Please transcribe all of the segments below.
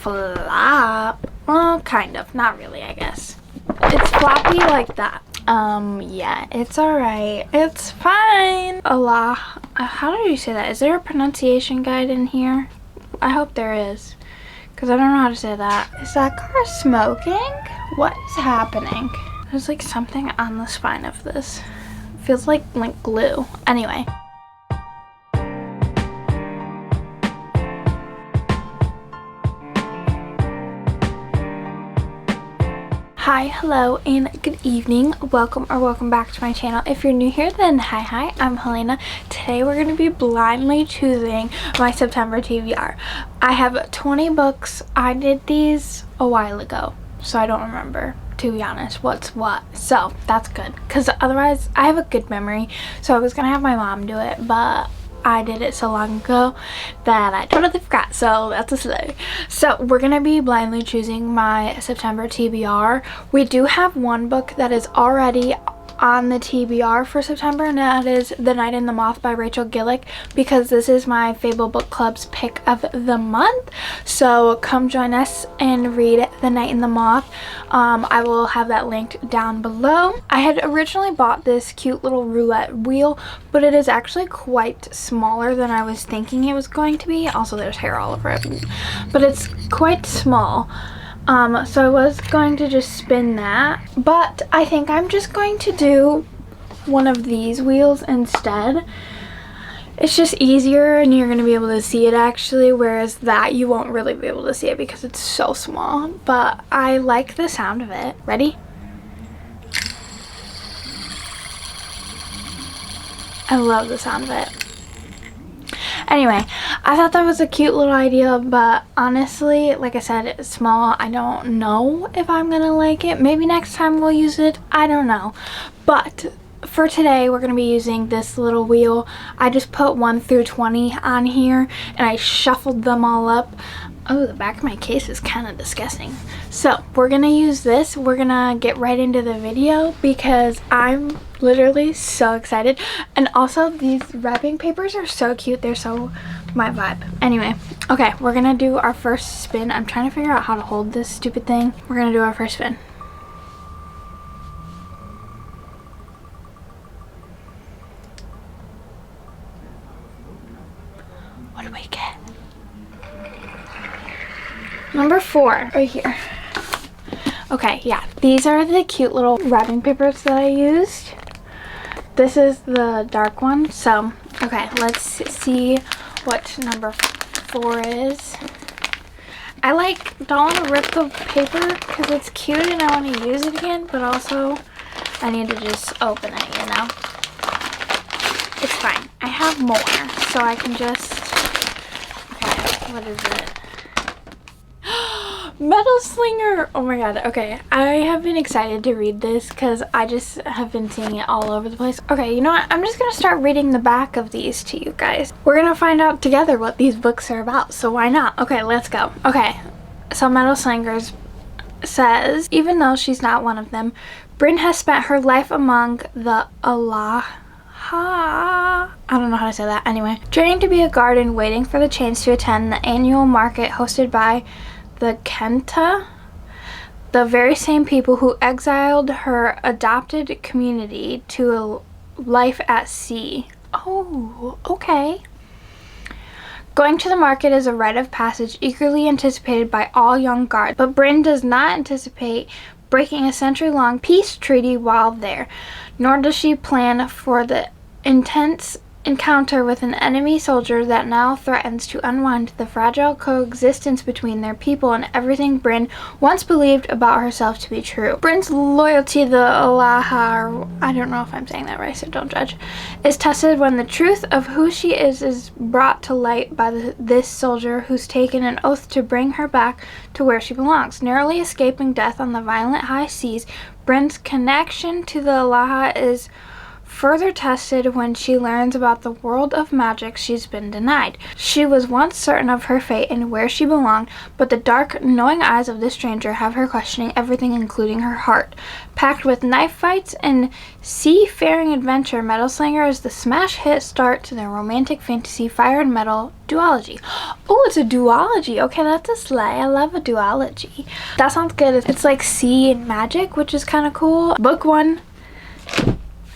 flop. Well, kind of. Not really, I guess. It's floppy like that. Yeah, it's alright. It's fine. Allah. How do you say that? Is there a pronunciation guide in here? I hope there is. Because I don't know how to say that. Is that car smoking? What is happening? There's like something on the spine of this. It feels like glue. Anyway. Hi, hello, and good evening. Welcome back to my channel. If you're new here, then hi, I'm Helena. Today we're going to be blindly choosing my September TBR. I have 20 books. I did these a while ago, so I don't remember, to be honest, what's what. So that's good, because otherwise I have a good memory. So I was going to have my mom do it, but I did it so long ago that I totally forgot, so that's a slay. So we're gonna be blindly choosing my September TBR. We do have one book that is already on the TBR for September, and that is The Night in the Moth by Rachel Gillick, because this is my Fable Book Club's pick of the month. So come join us and read The Night in the Moth. I will have that linked down below. I had originally bought this cute little roulette wheel, but it is actually quite smaller than I was thinking it was going to be. Also, there's hair all over it, but it's quite small. So I was going to just spin that, but I think I'm just going to do one of these wheels instead. It's just easier and you're going to be able to see it actually, whereas that you won't really be able to see it because it's so small, but I like the sound of it. Ready? I love the sound of it. Anyway, I thought that was a cute little idea, but honestly, like I said, it's small. I don't know if I'm gonna like it. Maybe next time we'll use it. I don't know. But for today, we're gonna be using this little wheel. I just put 1 through 20 on here and I shuffled them all up. Oh, the back of my case is kind of disgusting. So we're gonna use this. We're gonna get right into the video because I'm literally so excited. And also these wrapping papers are so cute. They're so my vibe. Anyway, okay, we're gonna do our first spin. I'm trying to figure out how to hold this stupid thing. We're gonna do our first spin. What do we get? Number 4 right here. Okay, yeah, these are the cute little wrapping papers that I used. This is the dark one. So, okay, let's see what number 4 is. I don't want to rip the paper because it's cute and I want to use it again, but also I need to just open it, you know? It's fine. I have more, so I can just, okay, what is it? Metal Slinger! Oh my god, okay. I have been excited to read this because I just have been seeing it all over the place. Okay, you know what? I'm just going to start reading the back of these to you guys. We're going to find out together what these books are about, so why not? Okay, let's go. Okay, so Metal Slingers says, even though she's not one of them, Bryn has spent her life among the I don't know how to say that. Anyway, training to be a guard and waiting for the chance to attend the annual market hosted by the Kenta, the very same people who exiled her adopted community to a life at sea. Oh, okay. Going to the market is a rite of passage eagerly anticipated by all young guards, but Bryn does not anticipate breaking a century-long peace treaty while there, nor does she plan for the intense encounter with an enemy soldier that now threatens to unwind the fragile coexistence between their people and everything Bryn once believed about herself to be true. Bryn's loyalty to the Alaha, I don't know if I'm saying that right, so don't judge, is tested when the truth of who she is brought to light by this soldier who's taken an oath to bring her back to where she belongs. Narrowly escaping death on the violent high seas, Bryn's connection to the Alaha is further tested when she learns about the world of magic she's been denied. She was once certain of her fate and where she belonged, but the dark, knowing eyes of this stranger have her questioning everything, including her heart. Packed with knife fights and seafaring adventure, Metal Slinger is the smash hit start to their romantic fantasy fire and metal duology. Oh, it's a duology. Okay, that's a slay. I love a duology. That sounds good. It's like sea and magic, which is kind of cool. Book 1,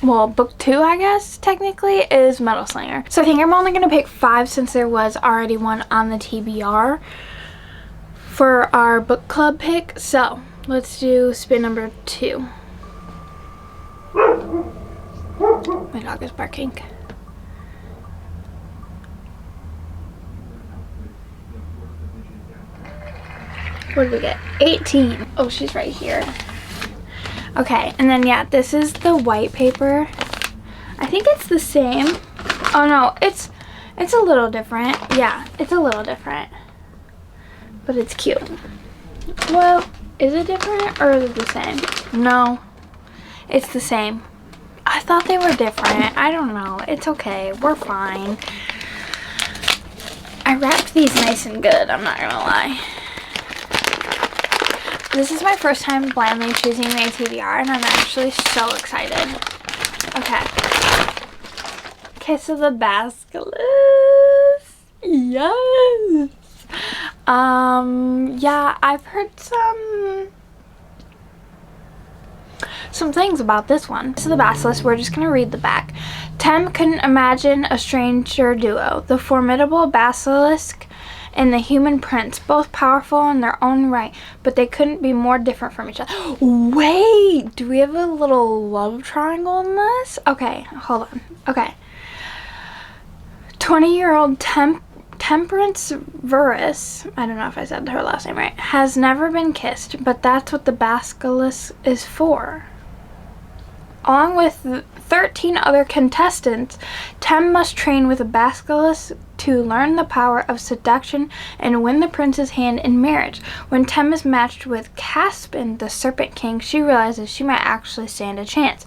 well, book 2, I guess, technically, is Metal Slinger. So I think I'm only going to pick 5 since there was already one on the TBR for our book club pick. So let's do spin number 2. My dog is barking. What did we get? 18. Oh, she's right here. Okay, and then yeah, this is the white paper. I think it's the same. Oh no, it's a little different. Yeah, it's a little different. But it's cute. Well, is it different or is it the same? No, it's the same. I thought they were different. I don't know. It's okay. We're fine. I wrapped these nice and good, I'm not gonna lie. This is my first time blindly choosing my TBR, and I'm actually so excited. Okay. Kiss of the Basilisk. Yes. Yeah, I've heard some things about this one. This is the Basilisk. We're just gonna read the back. Tem couldn't imagine a stranger duo. The formidable Basilisk and the human prince, both powerful in their own right, but they couldn't be more different from each other. Wait, do we have a little love triangle in this? Okay, hold on. Okay. 20-year-old Temperance Verus, I don't know if I said her last name right, has never been kissed, but that's what the Basilisk is for. Along with 13 other contestants, Tem must train with a Basilisk to learn the power of seduction and win the prince's hand in marriage. When Tem is matched with Caspin, the Serpent King, she realizes she might actually stand a chance.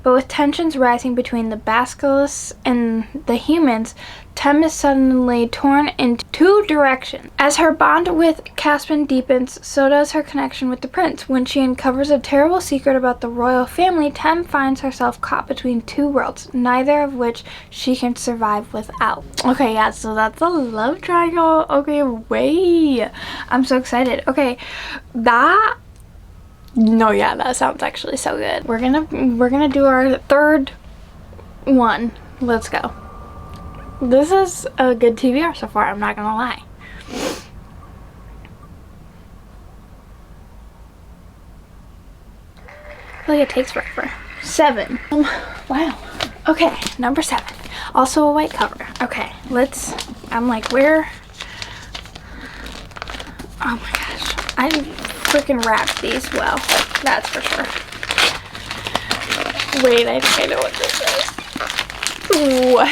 But with tensions rising between the Basilisks and the humans, Tem is suddenly torn in 2 directions. As her bond with Caspin deepens, so does her connection with the prince. When she uncovers a terrible secret about the royal family, Tem finds herself caught between 2 worlds, neither of which she can survive without. Okay, yeah, so that's a love triangle. Okay, wait. I'm so excited. Okay, that sounds actually so good. We're gonna do our 3rd one. Let's go. This is a good TBR so far, I'm not gonna lie. Like it takes forever. 7. Wow. Okay, number 7. Also a white cover. Okay, I'm like, where? Oh my gosh. I freaking wrapped these well. That's for sure. Wait, I think I know what this is. What?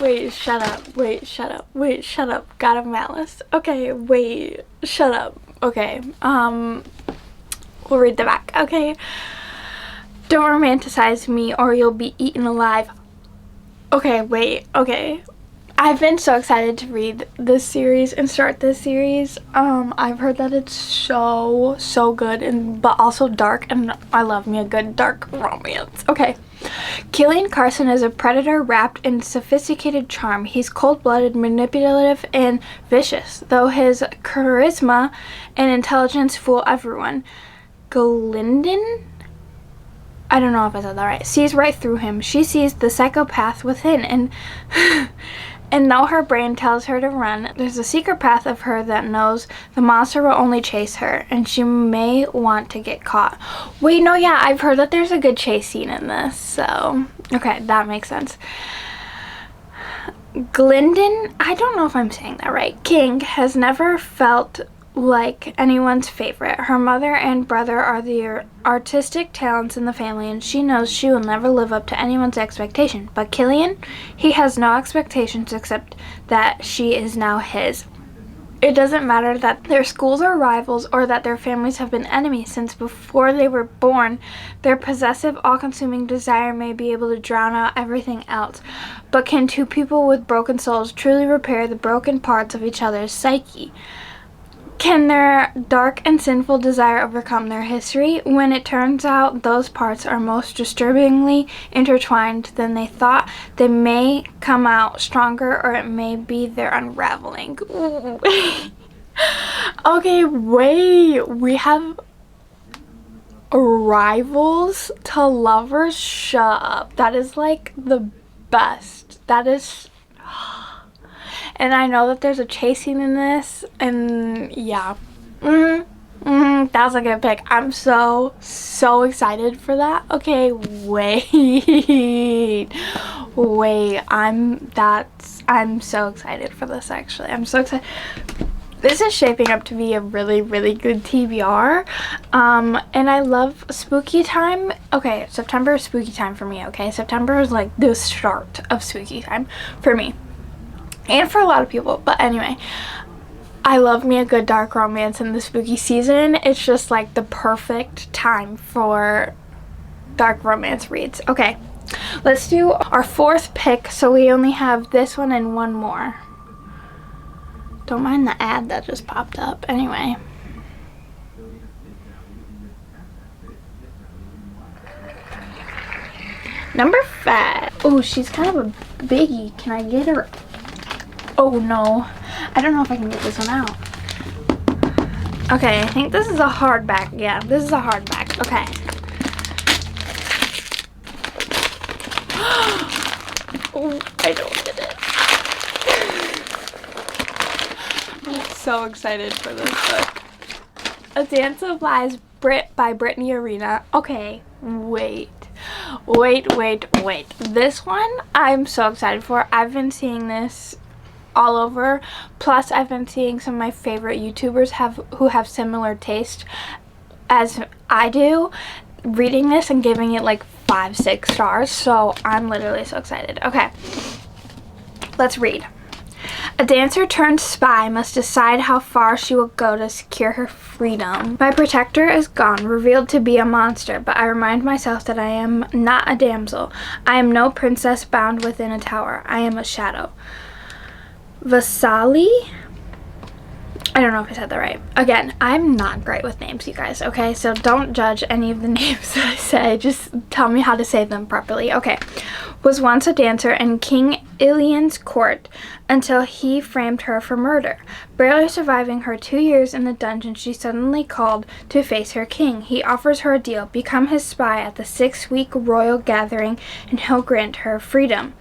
Wait, shut up. Wait, shut up. Wait, shut up. Got a Malice. Okay, wait, shut up. Okay, we'll read the back. Okay. Don't romanticize me or you'll be eaten alive. Okay, wait, okay. I've been so excited to read this series and start this series. I've heard that it's so good, but also dark, and I love me a good dark romance. Okay. Killian Carson is a predator wrapped in sophisticated charm. He's cold-blooded, manipulative, and vicious, though his charisma and intelligence fool everyone. Glyndon, I don't know if I said that right, sees right through him. She sees the psychopath within, and though her brain tells her to run, there's a secret path of her that knows the monster will only chase her, and she may want to get caught. Wait, no, yeah, I've heard that there's a good chase scene in this, so, okay, that makes sense. Glyndon, I don't know if I'm saying that right, King has never felt like anyone's favorite. Her mother and brother are the artistic talents in the family, and she knows she will never live up to anyone's expectation. But Killian, he has no expectations except that she is now his. It doesn't matter that their schools are rivals or that their families have been enemies since before they were born. Their possessive, all-consuming desire may be able to drown out everything else. But can two people with broken souls truly repair the broken parts of each other's psyche? Can their dark and sinful desire overcome their history? When it turns out those parts are most disturbingly intertwined than they thought, they may come out stronger, or it may be their unraveling. Okay, wait. We have rivals to lovers? Shut up. That is like the best. That is... And I know that there's a chase scene in this, and yeah. That was a good pick. I'm so excited for that. Okay, wait. I'm so excited for this, actually. I'm so excited. This is shaping up to be a really good TBR. And I love spooky time. Okay, September is spooky time for me, okay? September is like the start of spooky time for me. And for a lot of people. But anyway, I love me a good dark romance in the spooky season. It's just like the perfect time for dark romance reads. Okay, let's do our fourth pick. So we only have this one and one more. Don't mind the ad that just popped up. Anyway. Number 5. Oh, she's kind of a biggie. Can I get her? Oh no, I don't know if I can get this one out. Okay, I think this is a hardback. Yeah, this is a hardback. Okay. Oh, I don't get it. I'm so excited for this book. A Dance of Lies by Brittany Arena. Okay, wait. This one I'm so excited for. I've been seeing this all over, plus I've been seeing some of my favorite YouTubers who have similar taste as I do reading this and giving it like 5-6 stars, so I'm literally so excited. Okay, let's read. A dancer turned spy must decide how far she will go to secure her freedom. My protector is gone, revealed to be a monster, but I remind myself that I am not a damsel. I am no princess bound within a tower. I am a shadow. Vasily? I don't know if I said that right. Again, I'm not great with names, you guys, okay? So don't judge any of the names that I say. Just tell me how to say them properly. Okay. Was once a dancer in King Ilian's court until he framed her for murder. Barely surviving her 2 years in the dungeon, she suddenly called to face her king. He offers her a deal. Become his spy at the 6-week royal gathering and he'll grant her freedom.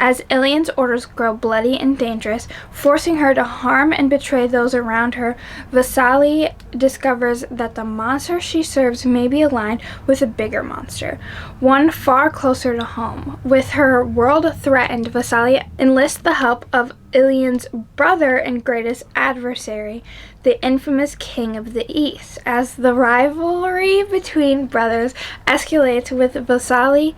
As Ilian's orders grow bloody and dangerous, forcing her to harm and betray those around her, Vasily discovers that the monster she serves may be aligned with a bigger monster, one far closer to home. With her world threatened, Vasily enlists the help of Ilian's brother and greatest adversary, the infamous King of the East. As the rivalry between brothers escalates with Vasily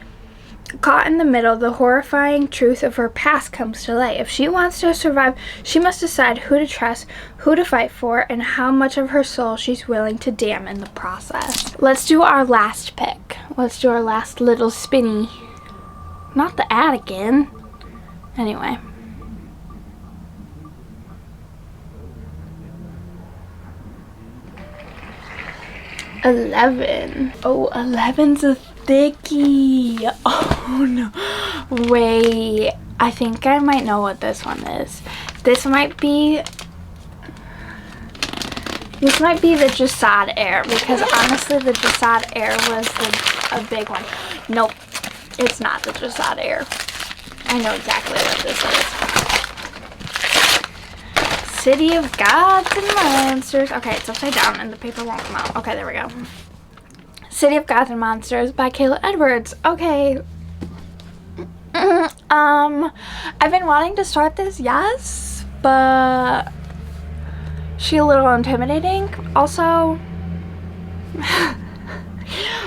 caught in the middle, the horrifying truth of her past comes to light. If she wants to survive, she must decide who to trust, who to fight for, and how much of her soul she's willing to damn in the process. Let's do our last pick. Let's do our last little spinny. Not the ad again. Anyway. $11. Oh, 11's a thickie. Oh no. Wait. I think I might know what this one is. This might be the Jasad Air, because honestly the Jasad Air was a big one. Nope. It's not the Jasad Air. I know exactly what this is. City of Gods and Monsters. Okay, it's upside down and the paper won't come out. Okay, there we go. City of Gods and Monsters by Kayla Edwards. Okay. I've been wanting to start this, yes, but she's a little intimidating. Also,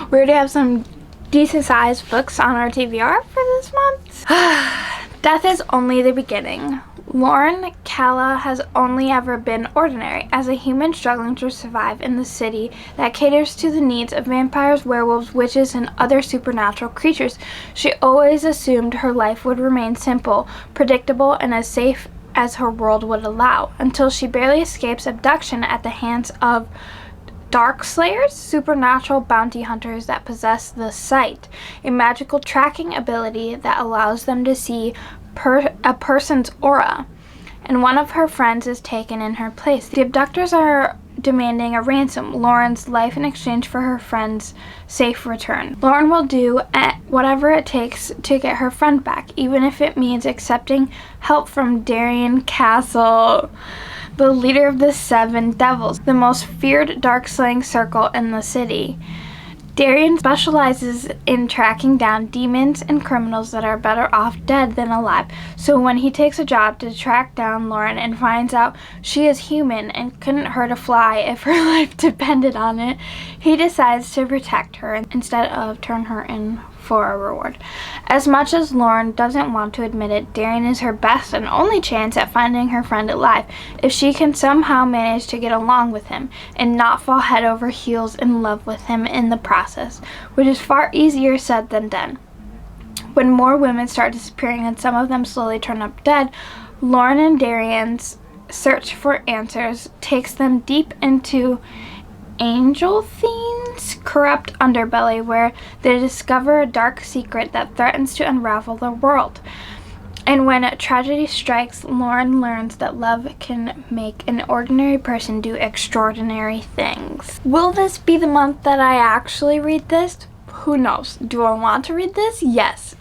we already have some decent sized books on our TBR for this month. Death is only the beginning. Lauren Calla has only ever been ordinary, as a human struggling to survive in the city that caters to the needs of vampires, werewolves, witches, and other supernatural creatures. She always assumed her life would remain simple, predictable, and as safe as her world would allow, until she barely escapes abduction at the hands of Dark Slayers, supernatural bounty hunters that possess the Sight, a magical tracking ability that allows them to see a person's aura, and one of her friends is taken in her place. The abductors are demanding a ransom, Lauren's life, in exchange for her friend's safe return. Lauren will do whatever it takes to get her friend back, even if it means accepting help from Darian Castle, the leader of the Seven Devils, the most feared dark slaying circle in the city. Darian specializes in tracking down demons and criminals that are better off dead than alive. So when he takes a job to track down Lauren and finds out she is human and couldn't hurt a fly if her life depended on it, he decides to protect her instead of turn her in for a reward. As much as Lauren doesn't want to admit it, Darian is her best and only chance at finding her friend alive, if she can somehow manage to get along with him and not fall head over heels in love with him in the process, which is far easier said than done. When more women start disappearing and some of them slowly turn up dead, Lauren and Darian's search for answers takes them deep into Angel Fiend's corrupt underbelly, where they discover a dark secret that threatens to unravel the world. And when tragedy strikes, Lauren learns that love can make an ordinary person do extraordinary things. Will this be the month that I actually read this? Who knows? Do I want to read this? Yes.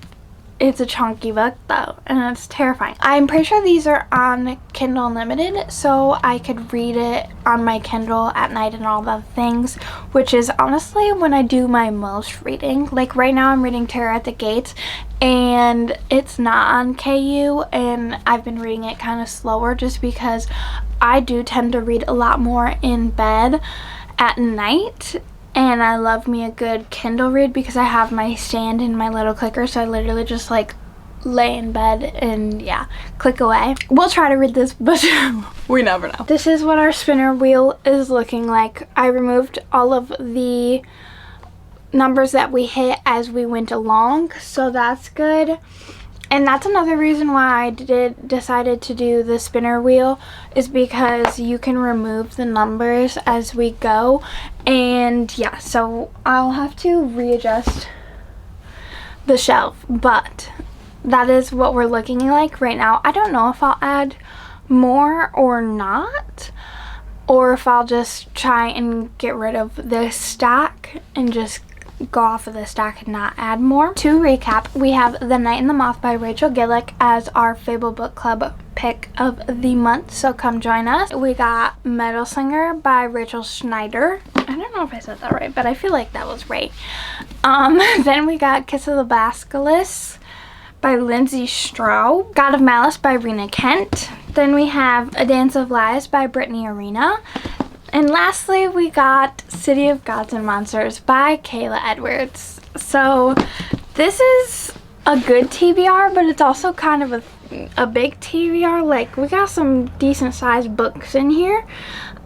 It's a chunky book though, and it's terrifying. I'm pretty sure these are on Kindle Unlimited, so I could read it on my Kindle at night and all the things, which is honestly when I do my most reading. Like right now I'm reading Terror at the Gates, and it's not on KU, and I've been reading it kind of slower just because I do tend to read a lot more in bed at night. And I love me a good Kindle read because I have my stand and my little clicker, so I literally just like lay in bed and yeah, click away. We'll try to read this, but we never know. This is what our spinner wheel is looking like. I removed all of the numbers that we hit as we went along, so that's good. And that's another reason why I decided to do the spinner wheel, is because you can remove the numbers as we go. And yeah, so I'll have to readjust the shelf, but that is what we're looking like right now. I don't know if I'll add more or not, or if I'll just try and get rid of this stack and just go off of the stack and not add more. To recap, we have The Night and the Moth by Rachel Gillick as our Fable Book Club pick of the month, so come join us. We got Metal Slinger by Rachel Schneider. I don't know if I said that right, but I feel like that was right. Then we got Kiss of the Basilisk by Lindsay Stroh. God of Malice by Rena Kent. Then we have A Dance of Lies by Brittany Arena. And lastly, we got City of Gods and Monsters by Kayla Edwards. So this is a good TBR, but it's also kind of a big TBR. Like, we got some decent sized books in here.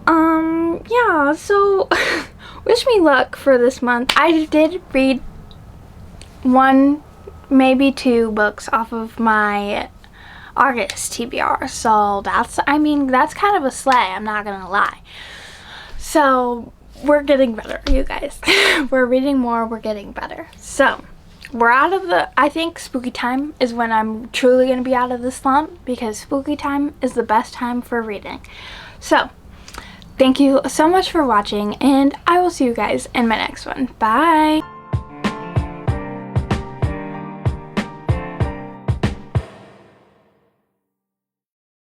Yeah, so wish me luck for this month. I did read one, maybe two books off of my August TBR. So that's kind of a slay, I'm not gonna lie. So we're getting better, you guys. We're reading more, we're getting better. So we're out of I think spooky time is when I'm truly going to be out of the slump, because spooky time is the best time for reading. So thank you so much for watching, and I will see you guys in my next one. Bye!